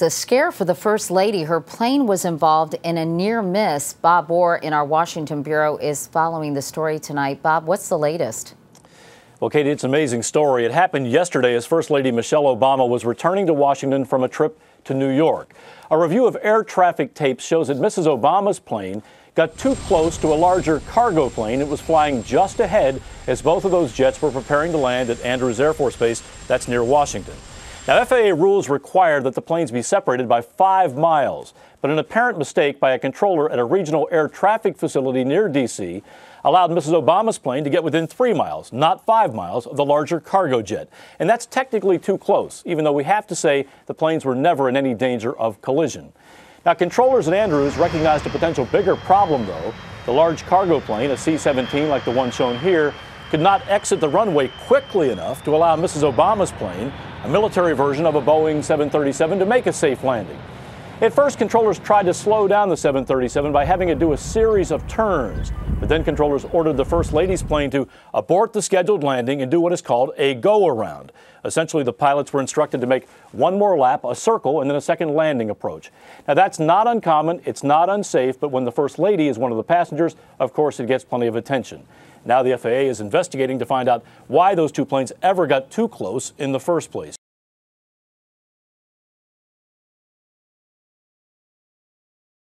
It's a scare for the First Lady. Her plane was involved in a near miss. Bob Orr in our Washington bureau is following the story tonight. Bob, what's the latest? Well, Katie, it's an amazing story. It happened yesterday as First Lady Michelle Obama was returning to Washington from a trip to New York. A review of air traffic tapes shows that Mrs. Obama's plane got too close to a larger cargo plane. It was flying just ahead as both of those jets were preparing to land at Andrews Air Force Base. That's near Washington. Now, FAA rules require that the planes be separated by 5 miles, but an apparent mistake by a controller at a regional air traffic facility near D.C. allowed Mrs. Obama's plane to get within 3 miles, not 5 miles, of the larger cargo jet. And that's technically too close, even though we have to say the planes were never in any danger of collision. Now, controllers at Andrews recognized a potential bigger problem, though. The large cargo plane, a C-17 like the one shown here, could not exit the runway quickly enough to allow Mrs. Obama's plane, a military version of a Boeing 737, to make a safe landing. At first, controllers tried to slow down the 737 by having it do a series of turns, but then controllers ordered the First Lady's plane to abort the scheduled landing and do what is called a go-around. Essentially, the pilots were instructed to make one more lap, a circle, and then a second landing approach. Now, that's not uncommon, it's not unsafe, but when the First Lady is one of the passengers, of course, it gets plenty of attention. Now the FAA is investigating to find out why those two planes ever got too close in the first place.